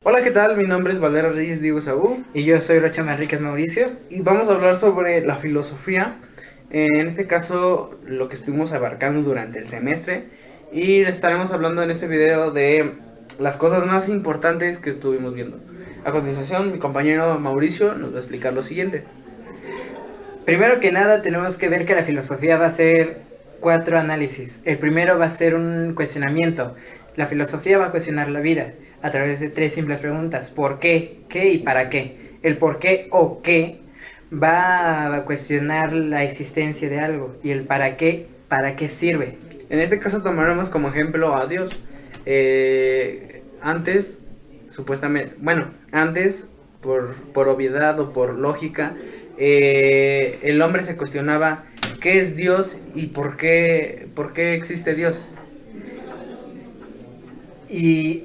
Hola, ¿qué tal? Mi nombre es Valero Reyes Diego Sabú Y yo soy Rocha Manríquez Mauricio. y vamos a hablar sobre la filosofía. En este caso, lo que estuvimos abarcando durante el semestre, y estaremos hablando en este video de las cosas más importantes que estuvimos viendo. A continuación, mi compañero Mauricio nos va a explicar lo siguiente. Primero que nada, tenemos que ver que la filosofía va a ser 4 análisis. El primero va a ser un cuestionamiento. La filosofía va a cuestionar la vida a través de 3 simples preguntas: ¿por qué? ¿Qué? ¿Y para qué? El por qué o qué va a cuestionar la existencia de algo, y el ¿para qué sirve? En este caso tomaremos como ejemplo a Dios. Antes, supuestamente, bueno, antes, por obviedad o por lógica, el hombre se cuestionaba qué es Dios y por qué existe Dios. Y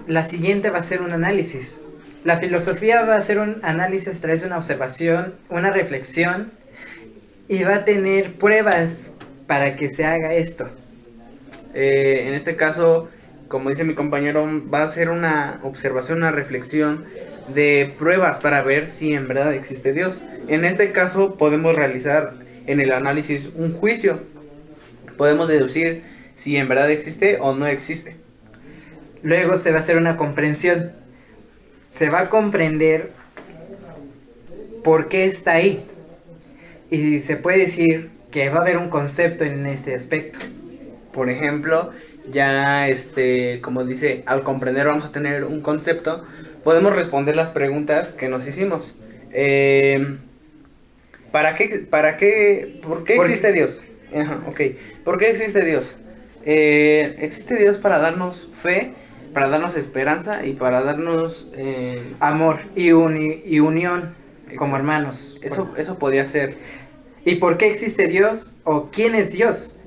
la siguiente va a ser un análisis. La filosofía va a hacer un análisis a través de una observación, una reflexión, y va a tener pruebas para que se haga esto. En este caso, como dice mi compañero, va a ser una observación, una reflexión de pruebas para ver si en verdad existe Dios. En este caso podemos realizar en el análisis un juicio. Podemos deducir si en verdad existe o no existe. Luego se va a hacer una comprensión. Se va a comprender por qué está ahí. Y se puede decir que va a haber un concepto en este aspecto. Por ejemplo, ya como dice, al comprender vamos a tener un concepto, podemos responder las preguntas que nos hicimos. ¿Por qué existe Porque Dios? Ajá, ok. ¿Por qué existe Dios? Existe Dios para darnos fe, para darnos esperanza y para darnos... amor y unión como hermanos. Eso podría ser. ¿Y por qué existe Dios? ¿O quién es Dios?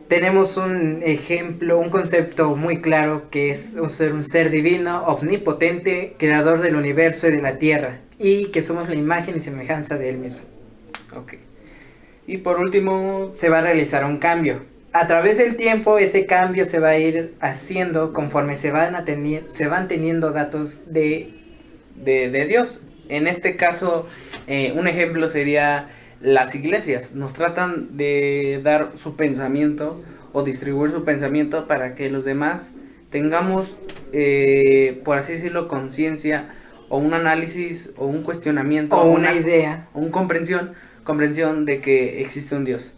Tenemos un ejemplo, un concepto muy claro, que es un ser divino, omnipotente, creador del universo y de la tierra, y que somos la imagen y semejanza de él mismo. Ok. Y por último, Se va a realizar un cambio. A través del tiempo, ese cambio se va a ir haciendo conforme se van teniendo datos de Dios. En este caso, un ejemplo sería las iglesias. Nos tratan de dar su pensamiento o distribuir su pensamiento para que los demás tengamos, por así decirlo, conciencia o un análisis o un cuestionamiento o una idea. o comprensión de que existe un Dios.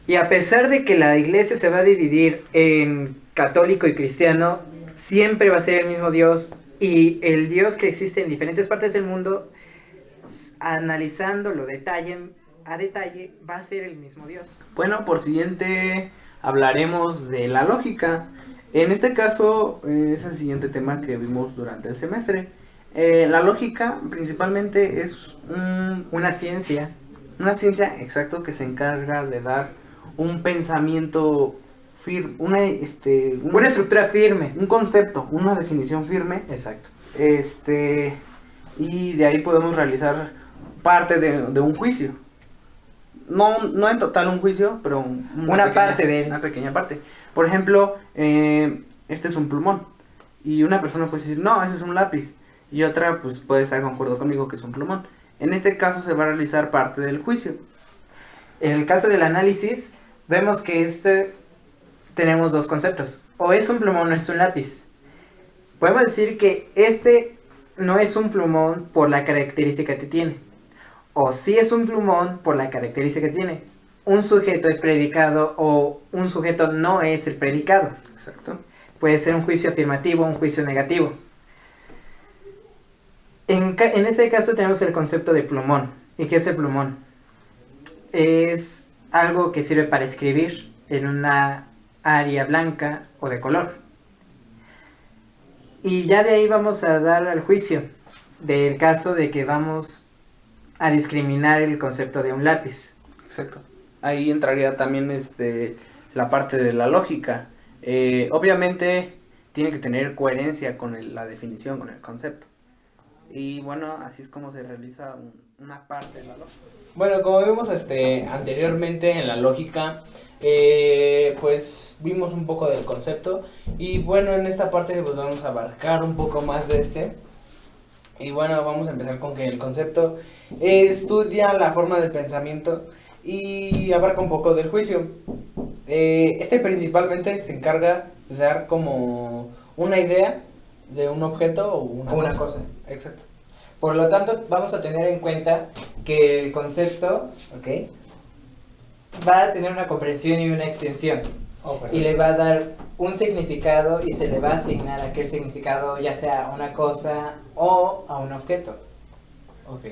Y a pesar de que la iglesia se va a dividir en católico y cristiano, siempre va a ser el mismo Dios, y el Dios que existe en diferentes partes del mundo, analizándolo a detalle, va a ser el mismo Dios. Bueno, por siguiente hablaremos de la lógica. En este caso es el siguiente tema que vimos durante el semestre. La lógica principalmente es Una ciencia. una ciencia, exacto, que se encarga de dar un pensamiento firme, Una estructura firme. un concepto, una definición firme. Exacto. Y de ahí podemos realizar parte de un juicio. No en total un juicio, pero Una parte de él. una pequeña parte. Por ejemplo, este es un plumón. Y una persona puede decir, no, ese es un lápiz. Y otra pues puede estar de acuerdo conmigo que es un plumón. En este caso se va a realizar parte del juicio. En el caso del análisis, vemos que tenemos dos conceptos: o es un plumón o es un lápiz. Podemos decir que este no es un plumón por la característica que tiene, o sí es un plumón por la característica que tiene. Un sujeto es predicado o un sujeto no es el predicado. Exacto. Puede ser un juicio afirmativo o un juicio negativo. En este caso tenemos el concepto de plumón. ¿Y qué es el plumón? Es algo que sirve para escribir en una área blanca o de color. Y ya de ahí vamos a dar al juicio del caso de que vamos a discriminar el concepto de un lápiz. Exacto. Ahí entraría también la parte de la lógica. Obviamente tiene que tener coherencia con la definición, con el concepto. Y bueno, así es como se realiza una parte de la lógica. Bueno, como vimos anteriormente en la lógica, pues vimos un poco del concepto y bueno, en esta parte pues vamos a abarcar un poco más de y bueno, vamos a empezar con que el concepto estudia la forma del pensamiento y abarca un poco del juicio. Principalmente se encarga de dar como una idea de un objeto o una cosa. Exacto. Por lo tanto, vamos a tener en cuenta que el concepto, ¿ok?, va a tener una comprensión y una extensión. Y le va a dar un significado y se le va a asignar aquel significado ya sea a una cosa o a un objeto. Ok.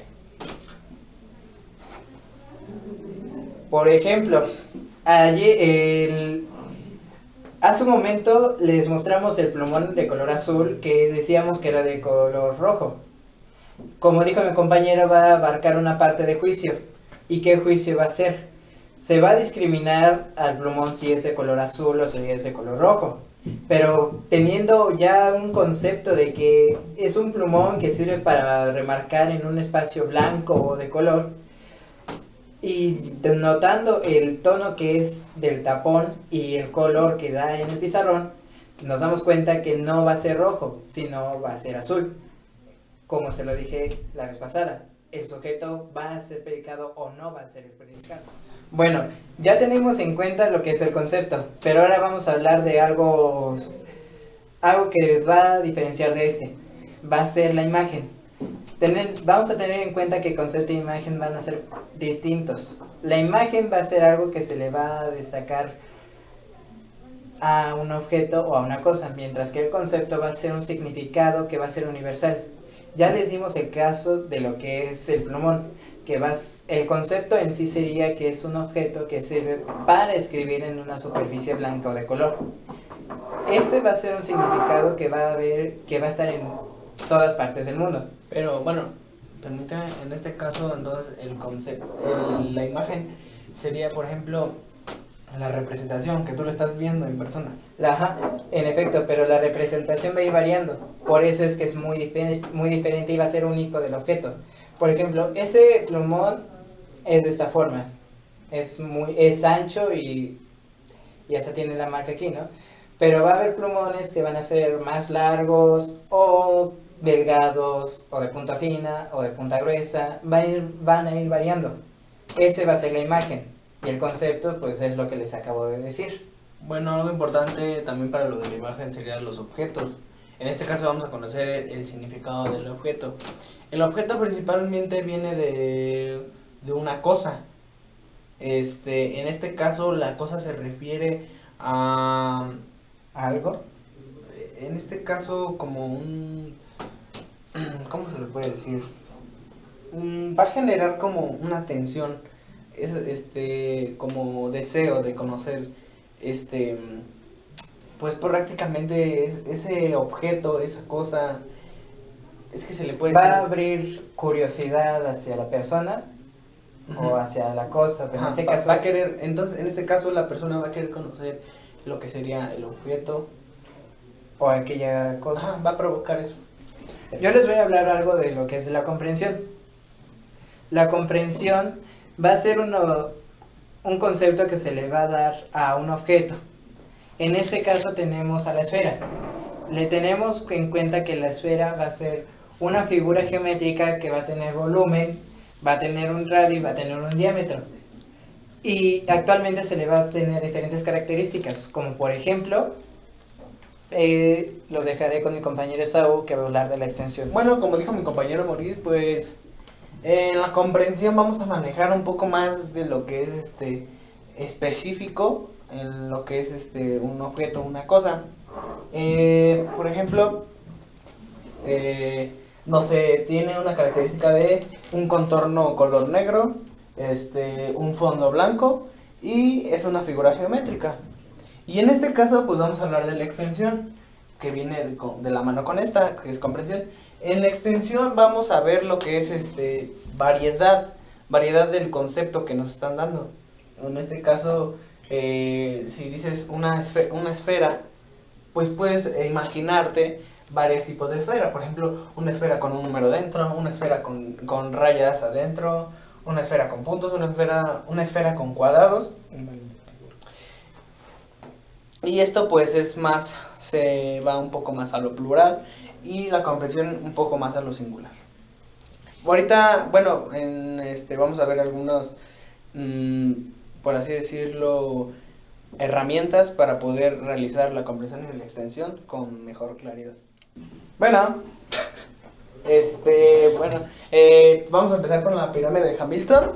Por ejemplo, hace un momento les mostramos el plumón de color azul que decíamos que era de color rojo. Como dijo mi compañero, va a abarcar una parte de juicio. ¿Y qué juicio va a ser? Se va a discriminar al plumón si es de color azul o si es de color rojo. Pero teniendo ya un concepto de que es un plumón que sirve para remarcar en un espacio blanco o de color, y notando el tono que es del tapón y el color que da en el pizarrón, nos damos cuenta que no va a ser rojo, sino va a ser azul. Como se lo dije la vez pasada, el sujeto va a ser predicado o no va a ser el predicado. Bueno, ya tenemos en cuenta lo que es el concepto, pero ahora vamos a hablar de algo que va a diferenciar de este. Va a ser la imagen. Vamos a tener en cuenta que concepto e imagen van a ser distintos. La imagen va a ser algo que se le va a destacar a un objeto o a una cosa, mientras que el concepto va a ser un significado que va a ser universal. Ya les dimos el caso de lo que es el plumón, el concepto en sí sería que es un objeto que sirve para escribir en una superficie blanca o de color. Ese va a ser un significado que va a estar en todas partes del mundo. Pero bueno, permíteme, en este caso entonces el concepto, la imagen sería, por ejemplo, la representación que tú lo estás viendo en persona. Ajá, en efecto, pero la representación va a ir variando. Por eso es que es muy diferente y va a ser único del objeto. Por ejemplo, este plumón es de esta forma. Es ancho y hasta tiene la marca aquí, ¿no? Pero va a haber plumones que van a ser más largos o delgados o de punta fina o de punta gruesa. Van a ir variando. Ese va a ser la imagen. Y el concepto, pues es lo que les acabo de decir. Bueno, algo importante también para lo de la imagen serían los objetos. En este caso vamos a conocer el significado del objeto. El objeto principalmente viene de una cosa. En este caso la cosa se refiere a algo. En este caso como un... ¿Cómo se le puede decir? Va a generar como una tensión, como deseo de conocer, pues prácticamente ese objeto, esa cosa, es que se le puede... Va a abrir curiosidad hacia la persona o hacia la cosa, pero en este caso va a querer, entonces en este caso la persona va a querer conocer lo que sería el objeto o aquella cosa. Va a provocar eso. Yo les voy a hablar algo de lo que es la comprensión. La comprensión va a ser un concepto que se le va a dar a un objeto. En este caso tenemos a la esfera. Le tenemos en cuenta que la esfera va a ser una figura geométrica que va a tener volumen, va a tener un radio y va a tener un diámetro. Y actualmente se le va a tener diferentes características, como por ejemplo, los dejaré con mi compañero Saúl, que va a hablar de la extensión. Bueno, como dijo mi compañero Maurice, pues en la comprensión vamos a manejar un poco más de lo que es específico, en lo que es un objeto, una cosa. Por ejemplo, no sé, tiene una característica de un contorno color negro, un fondo blanco y es una figura geométrica. Y en este caso pues vamos a hablar de la extensión, que viene de la mano con esta, que es comprensión. En la extensión vamos a ver lo que es variedad del concepto que nos están dando. En este caso, si dices una esfera, pues puedes imaginarte varios tipos de esfera. Por ejemplo, una esfera con un número dentro, una esfera con rayas adentro, una esfera con puntos, una esfera con cuadrados. Y esto pues es más, se va un poco más a lo plural y la comprensión un poco más a lo singular. Ahorita, bueno, vamos a ver algunos, por así decirlo, herramientas para poder realizar la comprensión y la extensión con mejor claridad. Bueno, vamos a empezar con la pirámide de Hamilton.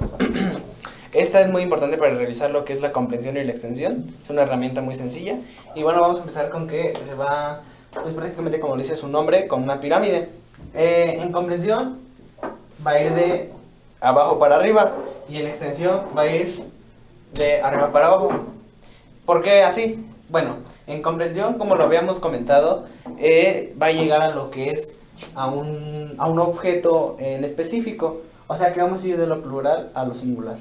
Esta es muy importante para realizar lo que es la comprensión y la extensión. Es una herramienta muy sencilla. Y bueno, vamos a empezar con que se va, pues prácticamente como dice su nombre, con una pirámide. En comprensión va a ir de abajo para arriba y en extensión va a ir de arriba para abajo. ¿Por qué así? Bueno, en comprensión, como lo habíamos comentado, va a llegar a lo que es a un objeto en específico. O sea que vamos a ir de lo plural a lo singular.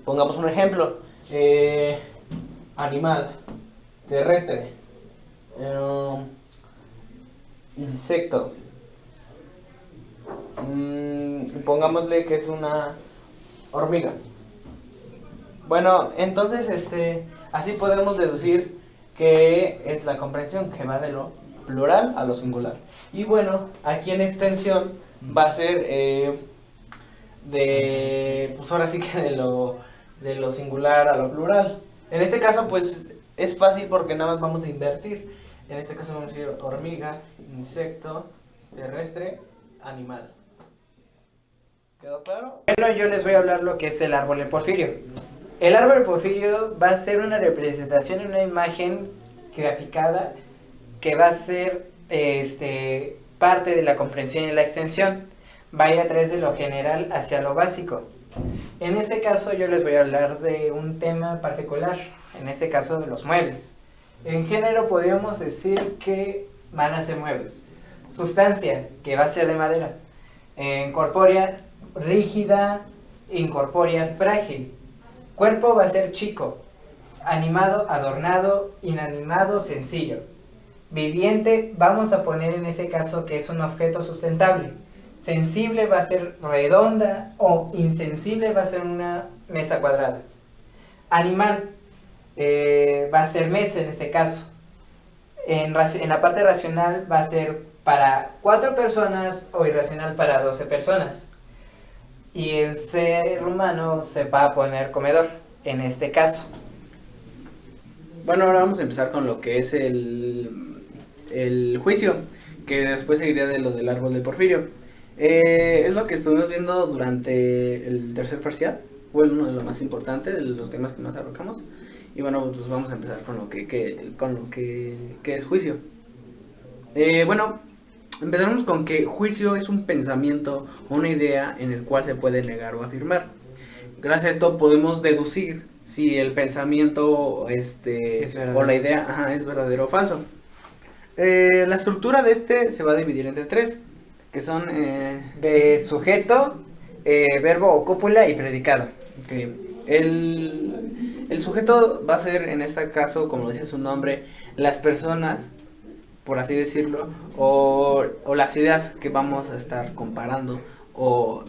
Pongamos un ejemplo. Animal, terrestre, insecto. Pongámosle que es una hormiga. Bueno, entonces así podemos deducir que es la comprensión, que va de lo plural a lo singular. Y bueno, aquí en extensión va a ser pues ahora sí que de lo singular a lo plural. En este caso pues es fácil porque nada más vamos a invertir. En este caso vamos a decir hormiga, insecto, terrestre, animal. ¿Quedó claro? Bueno, yo les voy a hablar lo que es el árbol de Porfirio. El árbol de Porfirio va a ser una representación, una imagen graficada que va a ser parte de la comprensión y la extensión. Va a ir a través de lo general hacia lo básico. En este caso yo les voy a hablar de un tema particular, en este caso de los muebles. En género podríamos decir que van a ser muebles. Sustancia, que va a ser de madera. Corpórea, rígida, incorpórea, frágil. Cuerpo va a ser chico. Animado, adornado, inanimado, sencillo. Viviente, vamos a poner en ese caso que es un objeto sustentable. Sensible va a ser redonda o insensible va a ser una mesa cuadrada. Animal va a ser mesa en este caso. En la parte racional va a ser para 4 personas o irracional para 12 personas. Y el ser humano se va a poner comedor en este caso. Bueno, ahora vamos a empezar con lo que es el juicio, que después seguiría de lo del árbol de Porfirio. Es lo que estuvimos viendo durante el tercer parcial, fue uno de los más importantes, de los temas que más abarcamos. Y bueno, pues vamos a empezar con lo que es juicio. Bueno, empezaremos con que juicio es un pensamiento o una idea en el cual se puede negar o afirmar. Gracias a esto podemos deducir si el pensamiento o la idea es verdadero o falso. La estructura de se va a dividir entre 3, que son de sujeto, verbo o cópula y predicado. Okay. El sujeto va a ser en este caso, como dice su nombre, las personas, por así decirlo, o las ideas que vamos a estar comparando o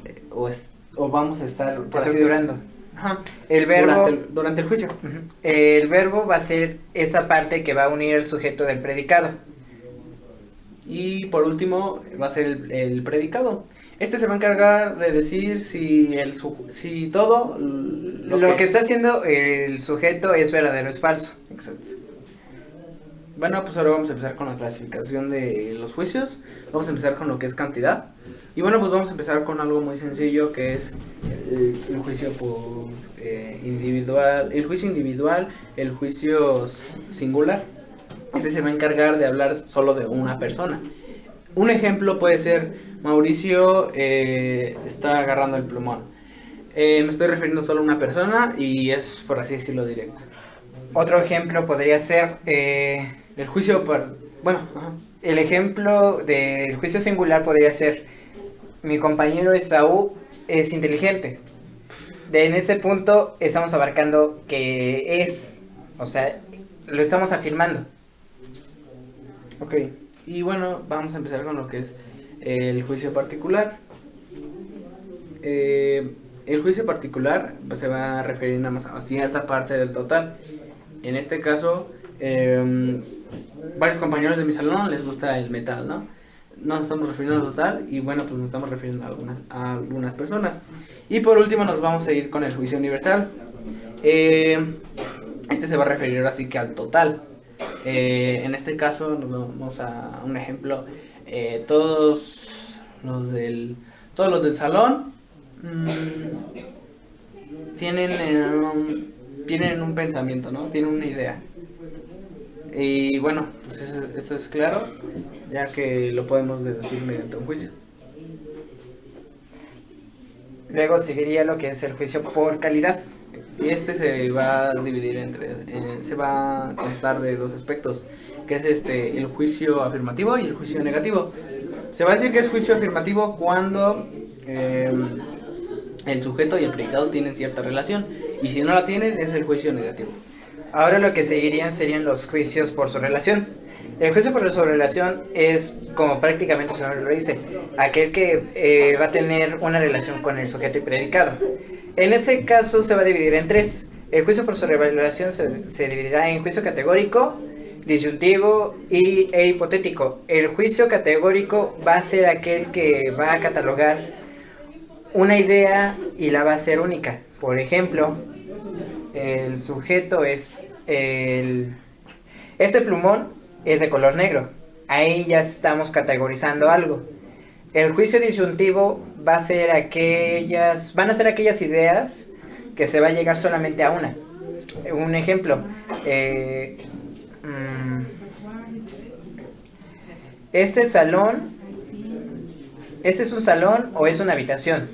vamos a estar estructurando. El verbo durante el juicio. El verbo va a ser esa parte que va a unir el sujeto del predicado. Y por último va a ser el predicado. Este se va a encargar de decir si todo lo que está haciendo el sujeto es verdadero o es falso. Exacto. Bueno, pues ahora vamos a empezar con la clasificación de los juicios. Vamos a empezar con lo que es cantidad. Y bueno, pues vamos a empezar con algo muy sencillo, que es el juicio por individual, el juicio individual, el juicio singular. Este se va a encargar de hablar solo de una persona. Un ejemplo puede ser: Mauricio está agarrando el plumón. Me estoy refiriendo solo a una persona y es, por así decirlo, directo. Otro ejemplo podría ser el juicio el ejemplo del juicio singular podría ser: mi compañero Esaú es inteligente. En ese punto estamos abarcando que es, o sea, lo estamos afirmando. Ok, y bueno, vamos a empezar con lo que es el juicio particular. El juicio particular pues, se va a referir nada más a cierta parte del total. En este caso, varios compañeros de mi salón les gusta el metal, ¿no? No nos estamos refiriendo al total y bueno, pues nos estamos refiriendo a algunas personas. Y por último nos vamos a ir con el juicio universal. Este se va a referir así que al total. En este caso nos vamos a un ejemplo. Todos todos los del salón tienen tienen un pensamiento, ¿no? Tienen una idea. Y bueno, pues esto es claro, ya que lo podemos deducir mediante un juicio. Luego seguiría lo que es el juicio por calidad. Y este se va a dividir se va a constar de dos aspectos, que es el juicio afirmativo y el juicio negativo. Se va a decir que es juicio afirmativo cuando el sujeto y el predicado tienen cierta relación, y si no la tienen es el juicio negativo. Ahora lo que seguirían serían los juicios por su relación. El juicio por su relación es, como prácticamente su nombre lo dice, aquel que va a tener una relación con el sujeto y predicado. En ese caso se va a dividir en tres. El juicio por su relación se dividirá en juicio categórico, disyuntivo e hipotético. El juicio categórico va a ser aquel que va a catalogar una idea y la va a hacer única. Por ejemplo, el sujeto es este plumón es de color negro. Ahí ya estamos categorizando algo. El juicio disyuntivo van a ser aquellas ideas que se va a llegar solamente a una. Un ejemplo, este es un salón o es una habitación.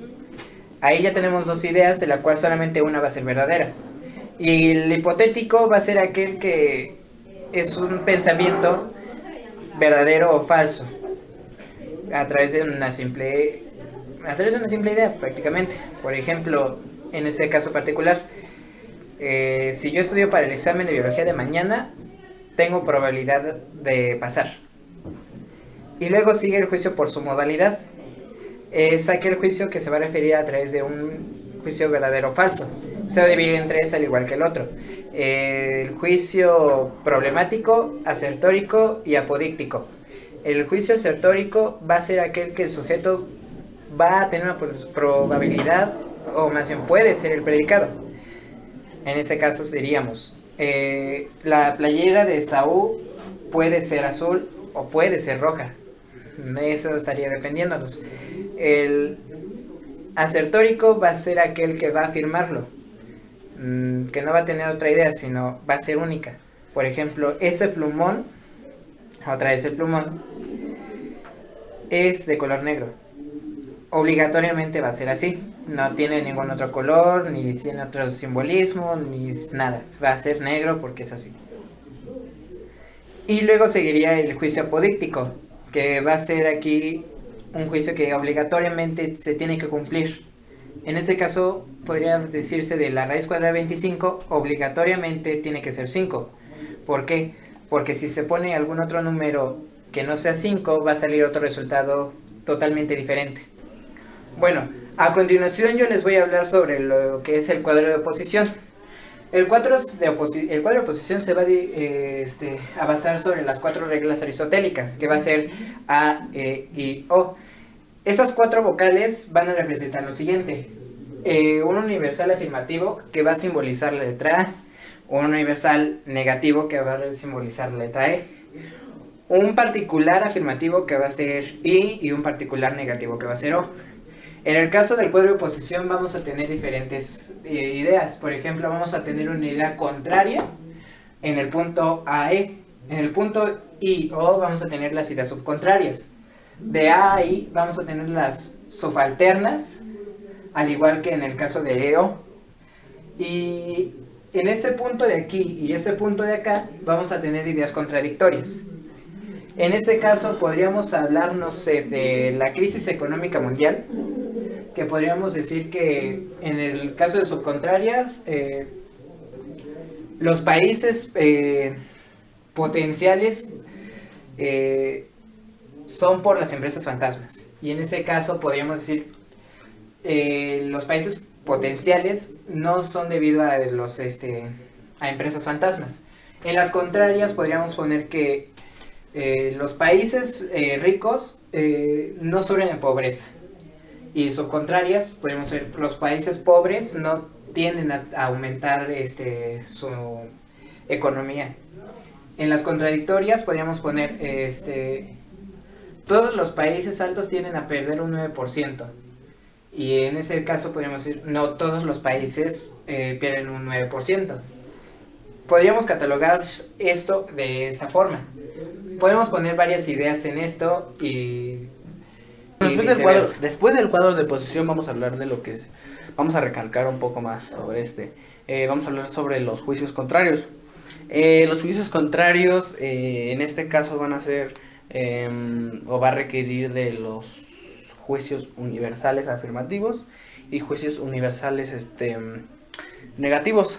Ahí ya tenemos dos ideas, de la cual solamente una va a ser verdadera. Y el hipotético va a ser aquel que es un pensamiento verdadero o falso, a través de una simple idea, prácticamente. Por ejemplo, en ese caso particular, si yo estudio para el examen de biología de mañana, tengo probabilidad de pasar. Y luego sigue el juicio por su modalidad. Es aquel juicio que se va a referir a través de un juicio verdadero o falso. Se va a dividir en tres al igual que el otro. El juicio problemático, asertórico y apodíctico. El juicio asertórico va a ser aquel que el sujeto va a tener una probabilidad, o más bien puede ser el predicado. En este caso diríamos, la playera de Saúl puede ser azul o puede ser roja. Eso estaría defendiéndonos. El asertórico va a ser aquel que va a afirmarlo, que no va a tener otra idea, sino va a ser única. Por ejemplo, ese plumón, otra vez el plumón, es de color negro. Obligatoriamente va a ser así. No tiene ningún otro color, ni tiene otro simbolismo, ni nada. Va a ser negro porque es así. Y luego seguiría el juicio apodíctico, que va a ser aquí un juicio que obligatoriamente se tiene que cumplir. En este caso, podría decirse de la raíz cuadrada de 25, obligatoriamente tiene que ser 5. ¿Por qué? Porque si se pone algún otro número que no sea 5, va a salir otro resultado totalmente diferente. Bueno, a continuación yo les voy a hablar sobre lo que es el cuadro de oposición. El cuadro de oposición se va a basar sobre las 4 reglas aristotélicas, que va a ser A, E, I, O. Estas 4 vocales van a representar lo siguiente. Un universal afirmativo que va a simbolizar la letra A. Un universal negativo que va a simbolizar la letra E. Un particular afirmativo que va a ser I y un particular negativo que va a ser O. En el caso del cuadro de oposición vamos a tener diferentes ideas. Por ejemplo, vamos a tener una idea contraria en el punto AE. En el punto I-O vamos a tener las ideas subcontrarias. De A a I vamos a tener las subalternas, al igual que en el caso de EO. Y en este punto de aquí y este punto de acá vamos a tener ideas contradictorias. En este caso podríamos hablar, no sé, de la crisis económica mundial, que podríamos decir que en el caso de subcontrarias, los países potenciales son por las empresas fantasmas. Y en este caso podríamos decir, los países potenciales no son debido a a empresas fantasmas. En las contrarias podríamos poner que los países ricos no sufren de pobreza. Y subcontrarias, podemos ver, los países pobres no tienden a aumentar su economía. En las contradictorias podríamos poner, todos los países altos tienden a perder un 9%. Y en este caso podríamos decir, no todos los países pierden un 9%. Podríamos catalogar esto de esa forma. Podemos poner varias ideas en esto y después del cuadro de posición vamos a hablar de lo que es, vamos a recalcar un poco más sobre vamos a hablar sobre los juicios contrarios. Los juicios contrarios en este caso van a ser o va a requerir de los juicios universales afirmativos y juicios universales negativos.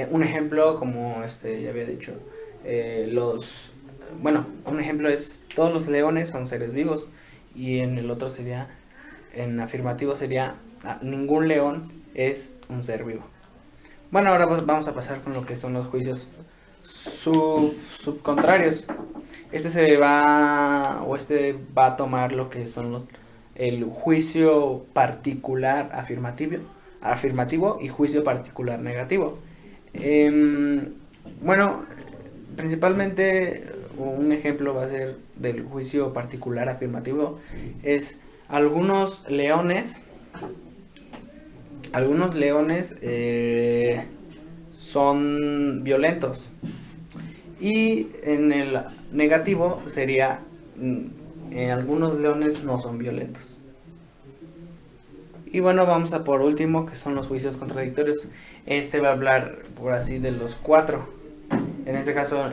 Un ejemplo, como ya había dicho, un ejemplo es todos los leones son seres vivos, y en el otro sería, en afirmativo sería ningún león es un ser vivo. Bueno, ahora vamos a pasar con lo que son los juicios subcontrarios. Va a tomar lo que son el juicio particular afirmativo y juicio particular negativo. Bueno, principalmente un ejemplo va a ser del juicio particular afirmativo, es algunos leones son violentos, y en el negativo sería algunos leones no son violentos. Y bueno, vamos a por último, que son los juicios contradictorios. Va a hablar, por así, de los 4. En este caso,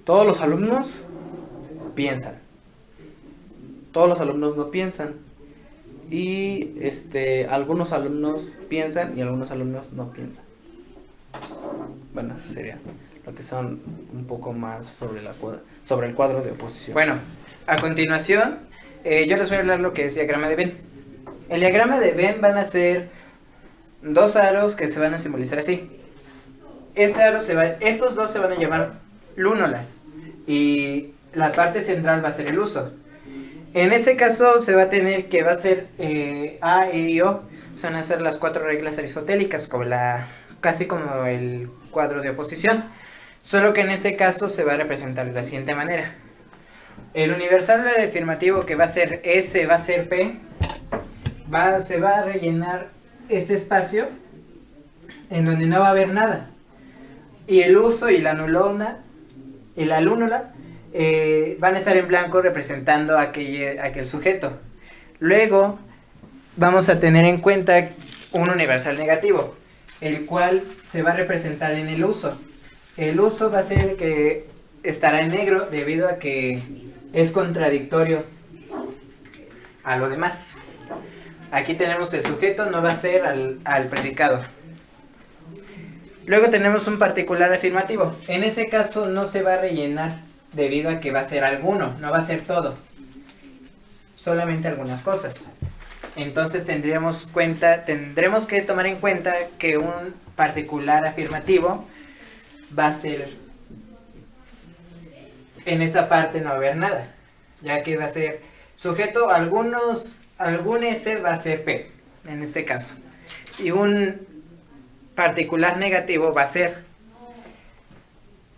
todos los alumnos piensan. Todos los alumnos no piensan. Y algunos alumnos piensan y algunos alumnos no piensan. Bueno, eso sería lo que son un poco más sobre el cuadro de oposición. Bueno, a continuación, yo les voy a hablar lo que es diagrama de Venn. El diagrama de Venn van a ser dos aros que se van a simbolizar así. Estos dos se van a llamar lúnolas y la parte central va a ser el uso. En ese caso se va a tener que va a ser A, E y O, se van a hacer las 4 reglas aristotélicas, casi como el cuadro de oposición, solo que en ese caso se va a representar de la siguiente manera. El universal afirmativo, que va a ser S, va a ser P, se va a rellenar este espacio en donde no va a haber nada, y el uso y la lúnula van a estar en blanco representando aquel sujeto. Luego vamos a tener en cuenta un universal negativo, el cual se va a representar en el uso. El uso va a ser que estará en negro debido a que es contradictorio a lo demás. Aquí tenemos el sujeto, no va a ser al predicado. Luego tenemos un particular afirmativo. En este caso no se va a rellenar debido a que va a ser alguno, no va a ser todo. Solamente algunas cosas. Entonces tendremos que tomar en cuenta que un particular afirmativo va a ser, en esa parte no va a haber nada, ya que va a ser sujeto, algún S va a ser P, en este caso. Y un particular negativo va a ser,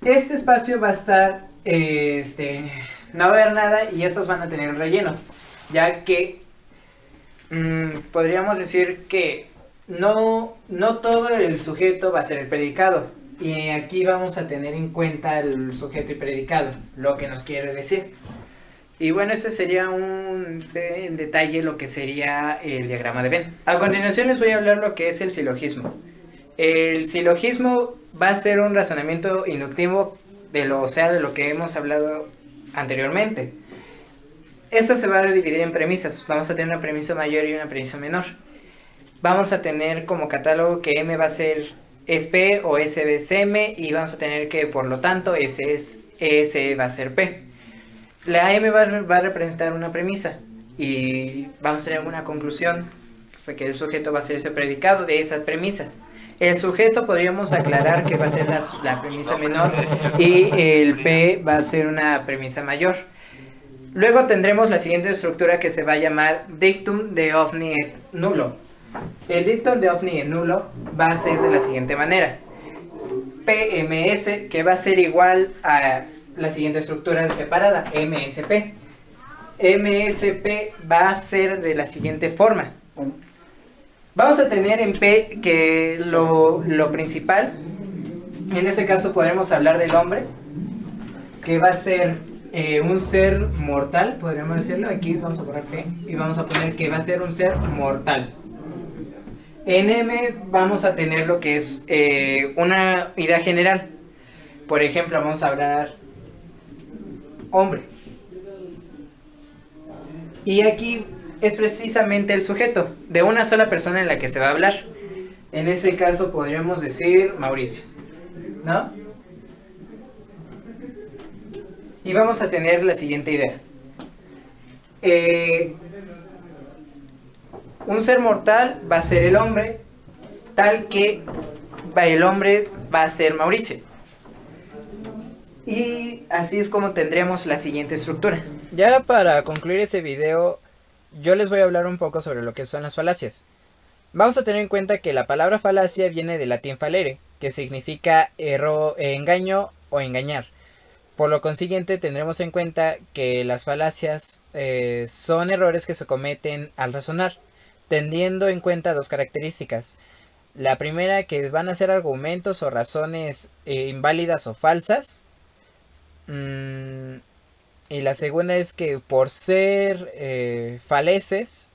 este espacio va a estar, no va a haber nada y estos van a tener relleno, ya que podríamos decir que no todo el sujeto va a ser el predicado, y aquí vamos a tener en cuenta el sujeto y predicado, lo que nos quiere decir. Y bueno, este sería en detalle lo que sería el diagrama de Venn. A continuación les voy a hablar lo que es el silogismo. El silogismo va a ser un razonamiento inductivo de lo que hemos hablado anteriormente. Esto se va a dividir en premisas. Vamos a tener una premisa mayor y una premisa menor. Vamos a tener como catálogo que M va a ser es P o S es M, y vamos a tener que, por lo tanto, S va a ser P. La M va a representar una premisa y vamos a tener una conclusión, o sea, que el sujeto va a ser ese predicado de esa premisa. El sujeto podríamos aclarar que va a ser la premisa menor y el P va a ser una premisa mayor. Luego tendremos la siguiente estructura que se va a llamar dictum de ovni et nullo. El dictum de ovni et nullo va a ser de la siguiente manera. PMS, que va a ser igual a la siguiente estructura separada, MSP. MSP va a ser de la siguiente forma. Vamos a tener en P que lo principal, en ese caso podremos hablar del hombre, que va a ser un ser mortal, podríamos decirlo. Aquí vamos a poner P y vamos a poner que va a ser un ser mortal. En M vamos a tener lo que es una idea general. Por ejemplo, vamos a hablar hombre. Y aquí es precisamente el sujeto de una sola persona en la que se va a hablar. En este caso podríamos decir Mauricio, ¿no? Y vamos a tener la siguiente idea. Un ser mortal va a ser el hombre, tal que el hombre va a ser Mauricio. Y así es como tendremos la siguiente estructura. Ya para concluir este video, yo les voy a hablar un poco sobre lo que son las falacias. Vamos a tener en cuenta que la palabra falacia viene del latín falere, que significa engaño o engañar. Por lo consiguiente tendremos en cuenta que las falacias son errores que se cometen al razonar, teniendo en cuenta dos características. La primera, que van a ser argumentos o razones inválidas o falsas. Y la segunda es que por ser faleces,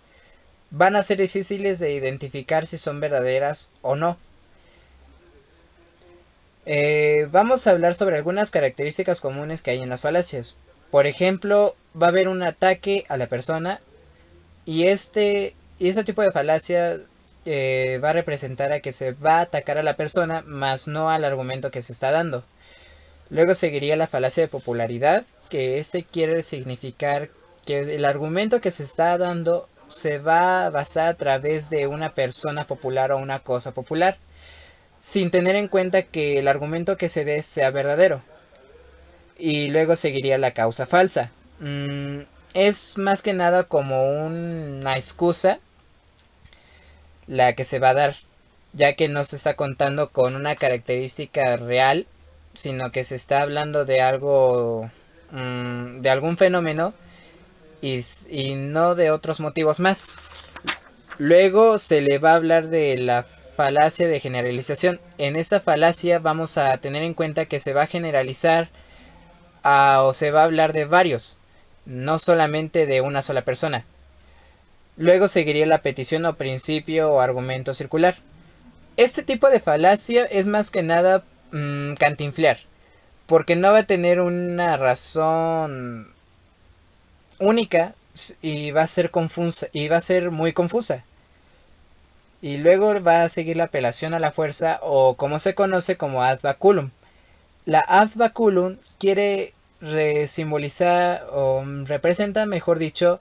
van a ser difíciles de identificar si son verdaderas o no. Vamos a hablar sobre algunas características comunes que hay en las falacias. Por ejemplo, va a haber un ataque a la persona y este tipo de falacia va a representar a que se va a atacar a la persona, más no al argumento que se está dando. Luego seguiría la falacia de popularidad, que quiere significar que el argumento que se está dando se va a basar a través de una persona popular o una cosa popular, sin tener en cuenta que el argumento que se dé sea verdadero. Y luego seguiría la causa falsa. Es más que nada como una excusa la que se va a dar, ya que no se está contando con una característica real, sino que se está hablando de algo, de algún fenómeno y no de otros motivos más. Luego se le va a hablar de la falacia de generalización. En esta falacia vamos a tener en cuenta que se va a generalizar o se va a hablar de varios, no solamente de una sola persona. Luego seguiría la petición o principio o argumento circular. Este tipo de falacia es más que nada cantinflear, porque no va a tener una razón única y va a ser confusa y va a ser muy confusa. Y luego va a seguir la apelación a la fuerza, o como se conoce como ad baculum. La ad baculum quiere simbolizar o representa, mejor dicho,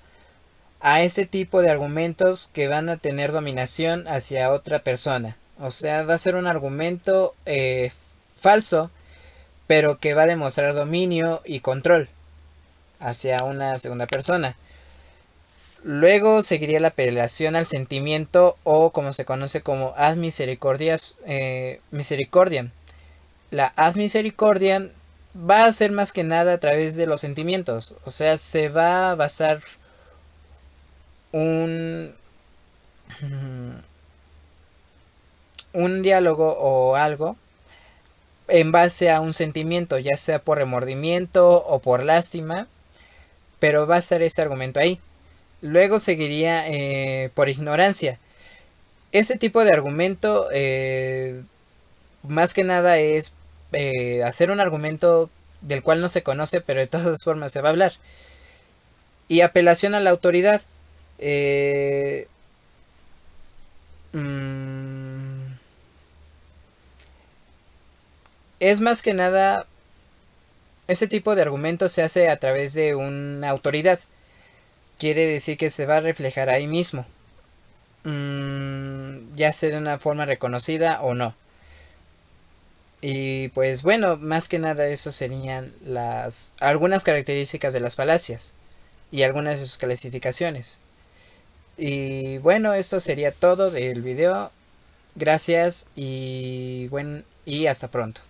a este tipo de argumentos que van a tener dominación hacia otra persona. O sea, va a ser un argumento falso, pero que va a demostrar dominio y control hacia una segunda persona. Luego seguiría la apelación al sentimiento, o como se conoce como ad misericordiam. La ad misericordiam va a ser más que nada a través de los sentimientos. O sea, se va a basar un diálogo o algo en base a un sentimiento, ya sea por remordimiento o por lástima, pero va a estar ese argumento ahí. Luego seguiría por ignorancia. Este tipo de argumento más que nada es hacer un argumento del cual no se conoce, pero de todas formas se va a hablar. Y apelación a la autoridad. Es más que nada Este tipo de argumento se hace a través de una autoridad. Quiere decir que se va a reflejar ahí mismo, ya sea de una forma reconocida o no. Y pues bueno, más que nada eso serían algunas características de las falacias y algunas de sus clasificaciones. Y bueno, esto sería todo del video. Gracias y hasta pronto.